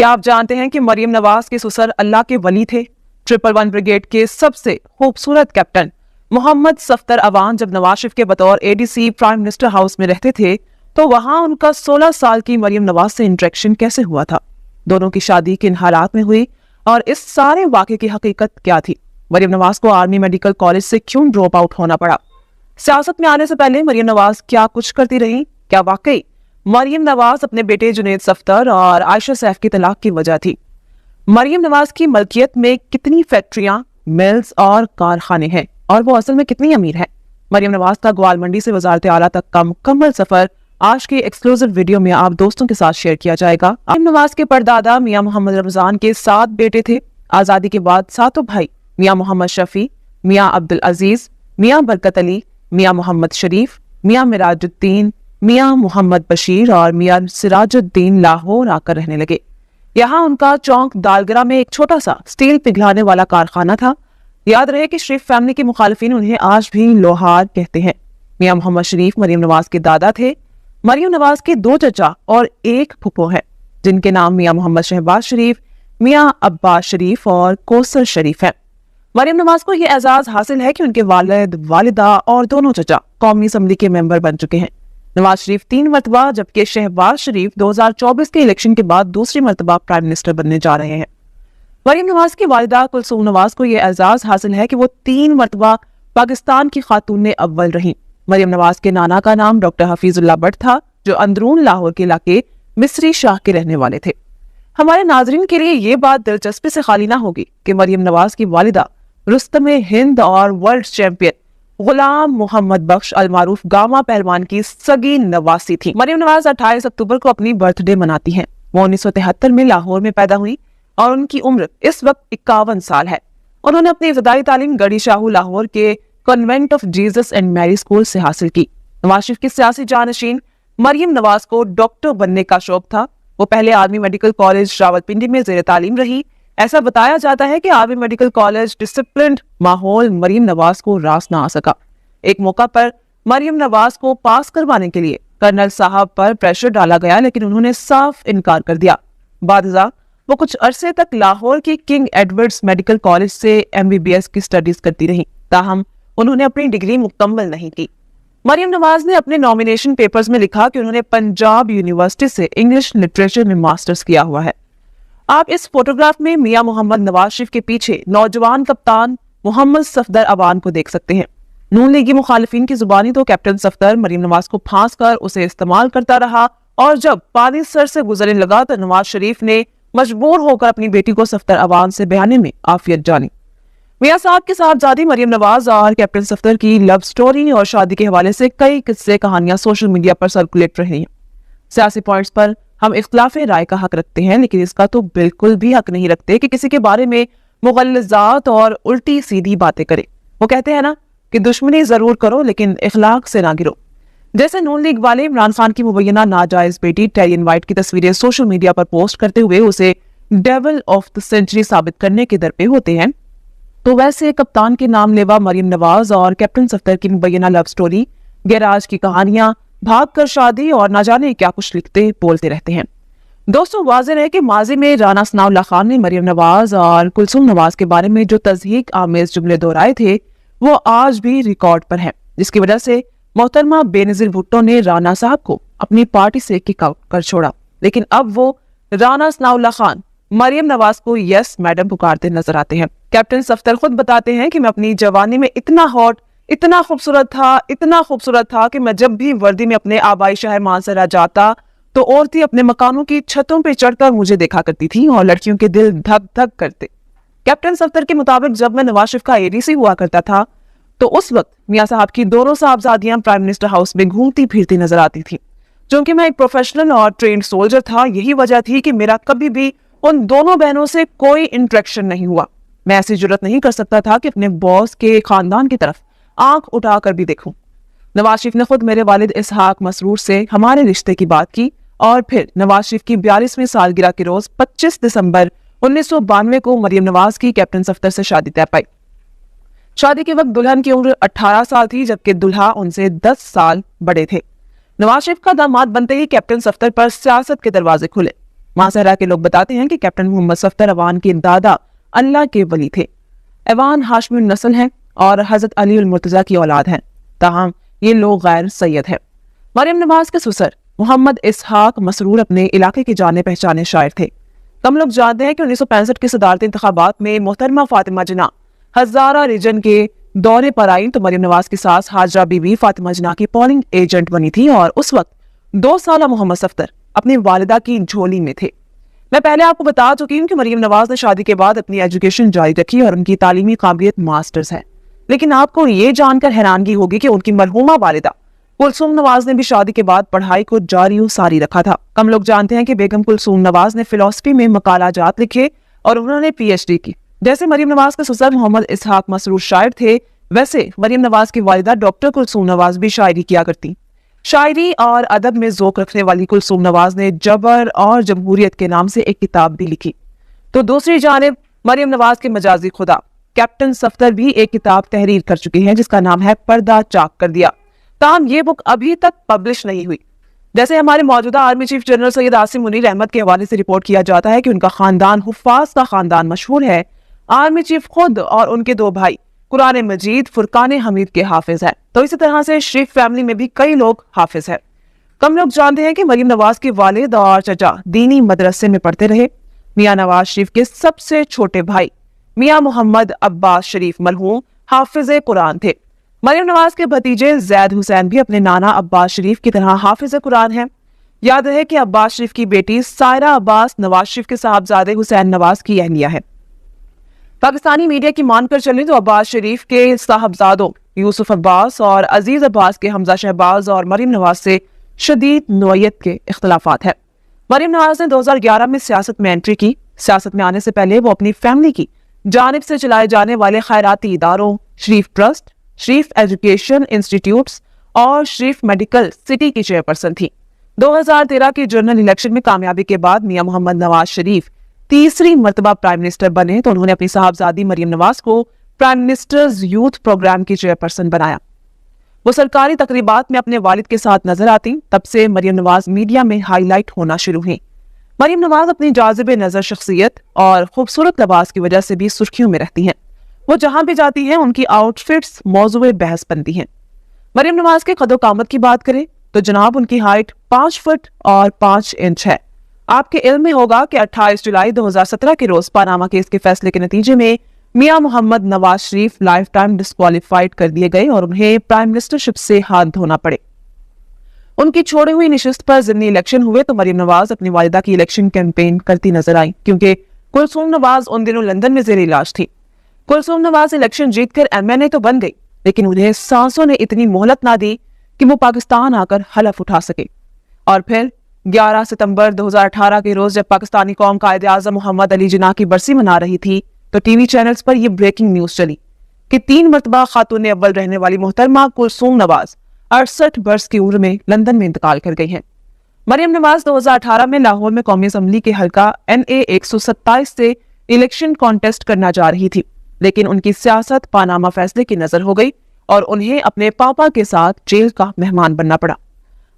क्या आप जानते हैं कि मरियम नवाज के ससुर अल्लाह के वली थे? 111 ब्रिगेड के सबसे खूबसूरत कैप्टन मोहम्मद सफ्दर अवान जब नवाज शरीफ के बतौर एडीसी प्राइम मिनिस्टर हाउस में रहते थे तो वहां उनका 16 साल की मरियम नवाज से इंटरेक्शन कैसे हुआ था, दोनों की शादी किन हालात में हुई और इस सारे वाक़े की हकीकत क्या थी, मरियम नवाज को आर्मी मेडिकल कॉलेज से क्यों ड्रॉप आउट होना पड़ा, सियासत में आने से पहले मरियम नवाज क्या कुछ करती रही, क्या वाकई मरियम नवाज अपने बेटे जुनैद सफ्दर और आयशा सैफ की तलाक की वजह थी। मरियम नवाज की मलकियत में कितनी फैक्ट्रियां, मिल्स और कारखाने हैं और वो असल में कितनी अमीर है। मरियम नवाज का ग्वाल मंडी से वजारत आला तक का मुकम्मल सफर आज के एक्सक्लूसिव वीडियो में आप दोस्तों के साथ शेयर किया जाएगा। मरियम नवाज के परदादा मियां मोहम्मद रमजान के 7 बेटे थे। आजादी के बाद 7 भाई मियां मोहम्मद शफी, मियां अब्दुल अजीज, मियां बरकत अली, मियां मोहम्मद शरीफ, मियां मिराजुद्दीन, मियां मोहम्मद बशीर और मियां सिराजुद्दीन लाहौर आकर रहने लगे। यहाँ उनका चौक दालगरा में एक छोटा सा स्टील पिघलाने वाला कारखाना था। याद रहे कि शरीफ फैमिली के मुखालिफिन उन्हें आज भी लोहार कहते हैं। मियां मोहम्मद शरीफ मरियम नवाज के दादा थे। मरियम नवाज के 2 चचा और 1 फुफो है जिनके नाम मियां मोहम्मद शहबाज शरीफ, मियां अब्बास शरीफ और कौसर शरीफ है। मरियम नवाज को यह एजाज हासिल है कि उनके वालिद, वालिदा और दोनों चचा कौमी असम्बली के मेंबर बन चुके हैं। नवाज शरीफ 3 मरतबा जबकि शहबाज शरीफ 2024 के इलेक्शन के बाद दूसरी मरतबा प्राइम मिनिस्टर बनने जा रहे हैं। मरियम नवाज की वालिदा कुलसूम नवाज को यह एजाज हासिल है कि वो 3 मरतबा पाकिस्तान की खातून अव्वल रही। मरियम नवाज के नाना का नाम डॉक्टर हफीजुल्लाह भट्ट था जो अंदरून लाहौर के इलाके मिस्री शाह के रहने वाले थे। हमारे नाजरीन के लिए ये बात दिलचस्पी से खाली ना होगी कि मरियम नवाज की वालिदा रुस्तमे हिंद और वर्ल्ड चैंपियन गुलाम मोहम्मद बख्श अलमारूफ गामा पहलवान की सगी नवासी थी। मरियम नवाज 28 अक्टूबर को अपनी बर्थडे मनाती हैं। वो 1973 में लाहौर में पैदा हुई और उनकी उम्र इस वक्त 51 साल है। उन्होंने अपनी इब्तदाई तालीम गढ़ी शाहू लाहौर के convent of Jesus and Mary school से हासिल की। नवाज शरीफ की सियासी जानशीन मरियम नवाज को डॉक्टर बनने का शौक था। वो पहले आर्मी मेडिकल कॉलेज रावलपिंडी में जेर तालीम रही। ऐसा बताया जाता है कि आर्मी मेडिकल कॉलेज डिसिप्लिन्ड माहौल मरियम नवाज को रास ना आ सका। एक मौका पर मरियम नवाज को पास करवाने के लिए कर्नल साहब पर प्रेशर डाला गया लेकिन उन्होंने साफ इनकार कर दिया। बादशाह वो कुछ अरसे तक लाहौर की किंग एडवर्ड्स मेडिकल कॉलेज से MBBS की स्टडीज करती रही, ताहम उन्होंने अपनी डिग्री मुकम्मल नहीं की। मरियम नवाज ने अपने नॉमिनेशन पेपर्स में लिखा कि उन्होंने पंजाब यूनिवर्सिटी से इंग्लिश लिटरेचर में मास्टर्स किया हुआ है। आप इस फोटोग्राफ में मियां मोहम्मद नवाज शरीफ के पीछे नौजवान कप्तान मोहम्मद सफदर अवान को देख सकते हैं। नून लीगी मुखालिफिन की जुबानी तो कैप्टन सफदर मरियम नवाज को फांस कर उसे इस्तेमाल करता रहा और जब पानी सर से गुजरने लगा तो नवाज शरीफ ने मजबूर होकर अपनी बेटी को सफदर अवान से बयाने में आफियत जानी। मियां साहब की साहबजादी मरियम नवाज और कैप्टन सफदर की लव स्टोरी और शादी के हवाले से कई किस्से कहानियां सोशल मीडिया पर सर्कुलेट रही हैं। सियासी पॉइंट्स पर हम इख्तिलाफ राय का हक रखते हैं लेकिन इसका तो बिल्कुल भी हक नहीं रखते कि किसी के बारे में मुगल्लजात और उल्टी सीधी बातें करें। वो कहते हैं ना कि दुश्मनी जरूर करो लेकिन इखलाक से ना गिरो। जैसे नून लीग वाले इमरान खान की मुबैना नाजायज बेटी टेरियन वाइट की तस्वीरें सोशल मीडिया पर पोस्ट करते हुए उसे डेविल ऑफ द सेंचुरी साबित करने के दर पे होते हैं, तो वैसे कप्तान के नाम लेवा मरियम नवाज और कैप्टन सफ्दर की मुबैना लव स्टोरी, गैराज की कहानियां, भागकर शादी और ना जाने क्या कुछ लिखते बोलते रहते हैं। दोस्तों वाज़ेह है कि माजी में राना सनाउल्लाह खान ने मरियम नवाज और कुलसूम नवाज के बारे में जो तज़हीक आमेज जुमले दोहराए थे वो आज भी रिकॉर्ड पर हैं, जिसकी वजह से मोहतरमा बेनज़ीर भुट्टो ने राना साहब को अपनी पार्टी से किक आउट कर छोड़ा। लेकिन अब वो राना सनाउल्लाह खान मरियम नवाज को यस मैडम पुकारते नजर आते हैं। कैप्टन सफ्दर खुद बताते हैं कि मैं अपनी जवानी में इतना हॉट, इतना खूबसूरत था कि मैं जब भी वर्दी में अपने आबाई शहर मानसरा जाता तो औरतें अपने मकानों की छतों पे चढ़कर मुझे देखा करती थी और लड़कियों के दिल धक धक करते। कैप्टन सफ्दर के मुताबिक जब मैं नवाज शरीफ का एडीसी हुआ करता था तो उस वक्त मियां साहब की दोनों साहबजादियां प्राइम मिनिस्टर हाउस में घूमती फिरती नजर आती थी। क्योंकि मैं एक प्रोफेशनल और ट्रेन्ड सोल्जर था, यही वजह थी कि मेरा कभी भी उन दोनों बहनों से कोई इंटरेक्शन नहीं हुआ। मैं ऐसी जुर्रत नहीं कर सकता था कि अपने बॉस के खानदान की तरफ आंख उठाकर भी देखूं। नवाज शरीफ ने खुद मेरे वालिद इसहाक मसरूर से हमारे रिश्ते की बात की और फिर नवाज शरीफ की 42वीं सालगिरह के रोज 25 दिसंबर 1992 को मरियम नवाज की कैप्टन सफ्दर से शादी तय पाई। शादी के वक्त दुल्हन की उम्र 18 साल थी जबकि दुल्हा उनसे 10 साल बड़े थे। नवाज शरीफ का दामाद बनते ही कैप्टन सफ्दर पर सियासत के दरवाजे खुले। मासहरा के लोग बताते हैं कि कैप्टन मोहम्मद सफ्दर अवान के दादा अल्लाह के वली थे। अवान हाशमी नस्ल हैं और हजरत अली अल मुर्तजा की औलाद हैं, ताहम ये लोग गैर सैयद हैं। मरियम नवाज के ससुर मोहम्मद इसहाक मसरूर अपने इलाके के जाने पहचाने शायर थे। कम लोग जानते हैं कि 1965 के सदारती इंतखाबात में मोहतरमा फातिमा जिन्ना हजारा रीजन के दौरे पर आई तो मरियम नवाज की सास हाजरा बीबी फातिमा जिन्ना की पोलिंग एजेंट बनी थी और उस वक्त 2 साल मोहम्मद सफ्दर अपनी वालिदा की झोली में थे। मैं पहले आपको बता चुकी हूँ कि मरियम नवाज ने शादी के बाद अपनी एजुकेशन जारी रखी और उनकी तालीमी काबिलियत मास्टर्स है, लेकिन आपको ये जानकर हैरानगी होगी कि उनकी मरहूमा वालिदा कुलसूम नवाज ने भी शादी के बाद पढ़ाई को जारी और सारी रखा था। कम लोग जानते हैं कि बेगम कुलसूम नवाज ने फिलॉसफी में मकालाजात लिखे और उन्होंने PhD की। जैसे मरियम नवाज के ससुर मोहम्मद इसहाक मसरूर शायर थे, वैसे मरियम नवाज की वालिदा डॉक्टर कुलसूम नवाज भी शायरी किया करती। शायरी और अदब में ज़ौक़ रखने वाली कुलसूम नवाज ने जबर और जमहूरियत के नाम से एक किताब भी लिखी। तो दूसरी जानिब मरियम नवाज के मजाजी खुदा कैप्टन सफ्दर भी एक किताब तहरीर कर चुके हैं जिसका नाम है पर्दा चाक कर दिया। ताहम ये बुक अभी तक पब्लिश नहीं हुई। जैसे हमारे मौजूदा army chief general Syed Asim Munir Ahmed के हवाले से रिपोर्ट किया जाता है कि उनका खानदान हुफ्फाज का खानदान मशहूर है। आर्मी चीफ खुद और उनके 2 भाई कुरान मजीद फुरकान हमीद के हाफिज है, तो इसी तरह से शरीफ फैमिली में भी कई लोग हाफिज है। कम लोग जानते हैं कि मरियम नवाज के वालिद और चचा दीनी मदरसे में पढ़ते रहे। मियां नवाज शरीफ के सबसे छोटे भाई मियां मोहम्मद अब्बास शरीफ मरहूम हाफिज कुरान थे। मरियम नवाज के भतीजे जैद हुसैन भी अपने नाना अब्बास शरीफ की तरह हाफिज कुरान हैं। याद रहे कि अब्बास शरीफ की बेटी सायरा अब्बास नवाज शरीफ के साहबजादे हुसैन नवाज की अहलिया है। पाकिस्तानी मीडिया की मानकर चलें तो अब्बास शरीफ के साहबजादों यूसुफ अब्बास और अजीज अब्बास के हमजा शहबाज और मरियम नवाज से शदीद नौयत के इख्तलाफात है। मरियम नवाज ने 2011 में सियासत में एंट्री की। सियासत में आने से पहले वो अपनी फैमिली की जानिब से चलाए जाने वाले खैराती इदारों शरीफ ट्रस्ट, शरीफ एजुकेशन इंस्टीट्यूट्स और शरीफ मेडिकल सिटी की चेयरपर्सन थी। 2013 के जनरल इलेक्शन में कामयाबी के बाद मियां मोहम्मद नवाज शरीफ तीसरी मर्तबा प्राइम मिनिस्टर बने तो उन्होंने अपनी साहबजादी मरियम नवाज को प्राइम मिनिस्टर्स यूथ प्रोग्राम की चेयरपर्सन बनाया। वो सरकारी तकरीबात में अपने वालिद के साथ नजर आती। तब से मरियम नवाज मीडिया में हाईलाइट होना शुरू हुई। मरियम नवाज अपनी जाज़िब नजर शख्सियत और खूबसूरत लिबास की वजह से भी सुर्खियों में रहती हैं। वो जहां भी जाती हैं उनकी आउटफिट्स मौजूए बहस बनती हैं। मरियम नवाज के कदो कामत की बात करें तो जनाब उनकी हाइट 5 फुट और 5 इंच है। आपके इल्म में होगा कि 28 जुलाई 2017 के रोज पानामा केस के फैसले के नतीजे में मियां Mohammad Nawaz Sharif life time disqualified कर दिए गए और उन्हें प्राइम मिनिस्टरशिप से हाथ धोना पड़े। उनकी छोड़ी हुई निशिस्त पर ज़िमनी इलेक्शन हुए तो मरियम नवाज अपनी वालिदा की इलेक्शन कैंपेन करती नजर आई, क्योंकि कुलसूम नवाज उन दिनों लंदन में जेर इलाज थी। कुलसूम नवाज इलेक्शन जीतकर MNA तो बन गई, लेकिन उन्हें सांसों ने इतनी मोहलत ना दी कि वो पाकिस्तान आकर हलफ उठा सके। और फिर 11 सितंबर 2018 के रोज जब पाकिस्तानी कौम कायदे आज़म मोहम्मद अली जिन्ना की बरसी मना रही थी तो टीवी चैनल्स पर यह ब्रेकिंग न्यूज चली कि 3 मरतबा खातून अव्वल रहने वाली मोहतरमा कुलसूम नवाज 68 बरस की उम्र में लंदन में इंतकाल कर गई हैं। मरियम नवाज 2018 में लाहौर में कौमी असम्बली के हल्का NA 127 से इलेक्शन कॉन्टेस्ट करना जा रही थी, लेकिन उनकी सियासत पानामा फैसले की नजर हो गई और उन्हें अपने पापा के साथ जेल का मेहमान बनना पड़ा।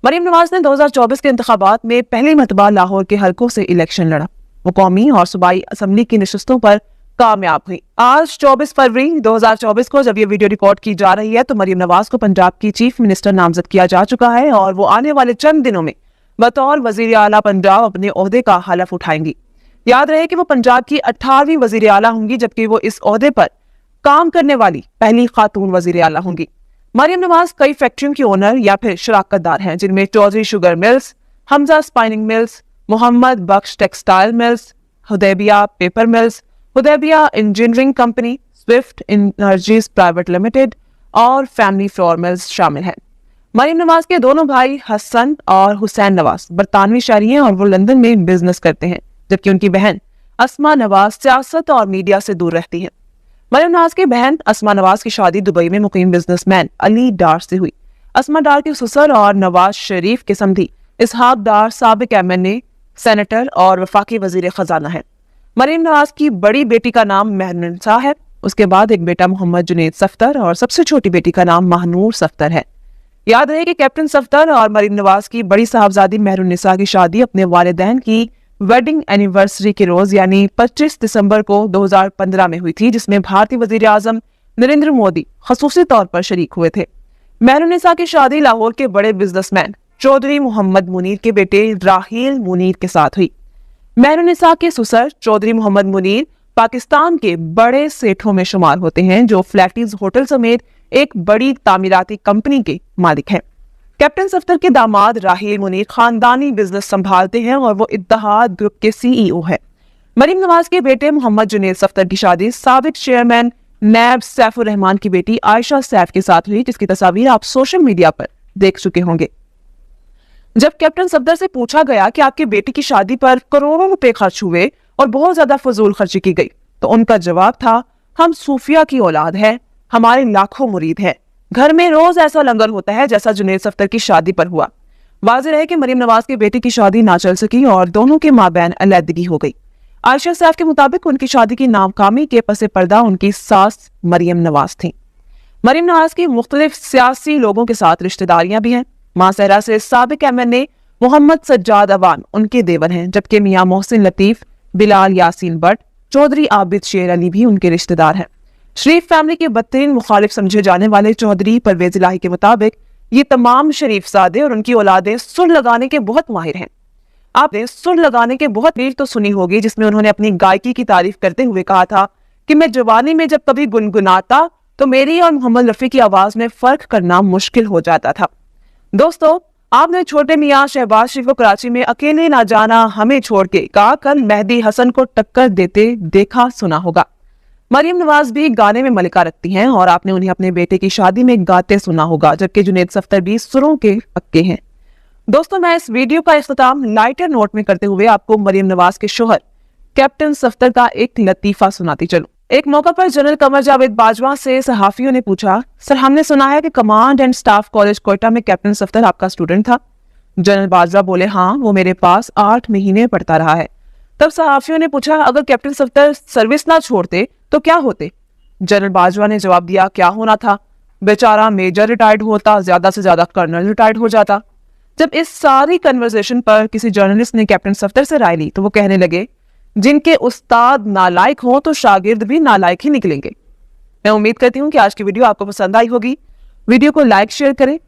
मरियम नवाज ने 2024 के इंतखाबात में पहली मरतबा लाहौर के हलकों से इलेक्शन लड़ा। वो कौमी और सूबाई असम्बली की नशिस्तों पर कामयाब हुई। आज 24 फरवरी 2024 को जब ये वीडियो रिकॉर्ड की जा रही है तो मरियम नवाज को पंजाब की चीफ मिनिस्टर नामजद किया जा चुका है और वो आने वाले चंद दिनों में बतौर वजीर आला पंजाब अपने ओहदे का हलफ उठाएंगी। याद रहे कि वो पंजाब की 18वीं वजीर आला होंगी, जबकि वो इस ओहदे पर काम करने वाली पहली खातून वजीर आला होंगी। मरियम नवाज कई फैक्ट्रियों की ओनर या फिर शराकतदार हैं, जिनमें Chaudhry sugar mills, Hamza spinning mills, Mohammad Bakhsh textile mills, Hudaibiya paper mills, Hudaibiya engineering company, swift energies private limited और फैमिली फ्लोर मिल्स शामिल हैं। मरियम नवाज के दोनों भाई हसन और हुसैन नवाज बरतानवी शहरी हैं और वो लंदन में बिजनेस करते हैं, जबकि उनकी बहन अस्मा नवाज सियासत और मीडिया से दूर रहती हैं। मरियम नवाज की बहन अस्मा नवाज की शादी दुबई में मुकीम बिजनेसमैन अली डार से हुई। अस्मा डार के ससुर और नवाज शरीफ के समधी इसहाक डार साबिक MNA, सेनेटर और वफाकी वजीर खजाना है। मरियम नवाज की बड़ी बेटी का नाम महनुन्निसा है, उसके बाद एक बेटा मोहम्मद जुनैद सफ्दर और सबसे छोटी बेटी का नाम महानूर सफ्दर है। याद रहे कि कैप्टन सफ्दर और मरियम नवाज की बड़ी साहबजादी महनुन्निसा की शादी अपने वालिदैन की वेडिंग एनिवर्सरी के रोज यानी 25 दिसंबर को 2015 में हुई थी, जिसमें भारतीय वजीर आजम नरेंद्र मोदी खसूसी तौर पर शरीक हुए थे। मेहरुन्निसा की शादी लाहौर के बड़े बिजनेसमैन चौधरी मोहम्मद मुनीर के बेटे राहील मुनीर के साथ हुई। मेहरुन्निसा के ससुर चौधरी मोहम्मद मुनीर पाकिस्तान के बड़े सेठों में शुमार होते हैं, जो फ्लैटीज होटल समेत एक बड़ी तामीराती कंपनी के मालिक हैं। कैप्टन सफ्दर के दामाद राहील मुनीर खानदानी बिजनेस संभालते हैं और वो इत्तेहाद ग्रुप के सीईओ हैं। मरीम नवाज के बेटे मोहम्मद जुनैद सफ्दर की शादी साबिक चेयरमैन नैब सैफुर रहमान की बेटी आयशा सैफ के साथ हुई, जिसकी तस्वीर आप सोशल मीडिया पर देख चुके होंगे। जब कैप्टन सफ्दर से पूछा गया कि आपकी बेटी की शादी पर करोड़ों रुपए खर्च हुए और बहुत ज्यादा फजूल खर्ची की गई, तो उनका जवाब था, हम सूफिया की औलाद है, हमारे लाखों मुरीद हैं, घर में रोज ऐसा लंगर होता है जैसा जुनैद सफ्दर की शादी पर हुआ। वाज़ेह है कि मरीम नवाज के बेटे की शादी ना चल सकी और दोनों के माबैन अलहदगी हो गई। आयशा सैफ के मुताबिक उनकी शादी की नाकामी के पसे पर्दा उनकी सास मरियम नवाज थी। मरीम नवाज की मुख्तलिफ सियासी लोगों के साथ रिश्तेदारियां भी हैं। मां सहरा से साबिक एमएनए मोहम्मद सज्जाद अवान उनके देवर हैं, जबकि मियां मोहसिन लतीफ, बिलाल यासीन भट्ट, चौधरी आबिद शेर अली भी उनके रिश्तेदार हैं। शरीफ फैमिली के बदतरीन मुखालिफ समझे जाने वाले चौधरी परवेज इलाही के मुताबिक ये तमाम शरीफ सादे और उनकी औलादें सुर लगाने के बहुत माहिर हैं। आपने सुर लगाने के बहुत रील तो सुनी होगी, जिसमें उन्होंने अपनी गायकी की तारीफ करते हुए कहा था कि मैं जवानी में जब कभी गुनगुनाता तो मेरी और मोहम्मद रफी की आवाज में फर्क करना मुश्किल हो जाता था। दोस्तों, आपने छोटे मियां शहबाज शरीफ को कराची में अकेले ना जाना हमें छोड़ के कहा कर मेहदी हसन को टक्कर देते देखा सुना होगा। मरियम नवाज भी गाने में मलिका रखती हैं और आपने उन्हें अपने बेटे की शादी में गाते सुना होगा, जबकि जुनैद सफ्दर भी सुरों के पक्के हैं। दोस्तों, मैं इस वीडियो का इख्तिताम लाइटर नोट में करते हुए आपको मरियम नवाज के शोहर कैप्टन सफ्दर का एक लतीफा सुनाती चलूं। एक मौका पर जनरल कमर जावेद बाजवा से सहाफियों ने पूछा, सर हमने सुना है कि command and staff college Quetta में कैप्टन सफ्दर आपका स्टूडेंट था। जनरल बाजवा बोले, हाँ, वो मेरे पास 8 महीने पढ़ता रहा है। तब सहाफियों ने पूछा, अगर कैप्टन सफ्दर सर्विस ना छोड़ते तो क्या होते? जनरल बाजवा ने जवाब दिया, क्या होना था, बेचारा मेजर रिटायर्ड होता, ज्यादा से ज्यादा कर्नल रिटायर्ड हो जाता। जब इस सारी कन्वर्सेशन पर किसी जर्नलिस्ट ने कैप्टन सफ्दर से राय ली तो वो कहने लगे, जिनके उस्ताद नालायक हों तो शागिर्द भी नालायक ही निकलेंगे। मैं उम्मीद करती हूँ कि आज की वीडियो आपको पसंद आई होगी। वीडियो को लाइक शेयर करें।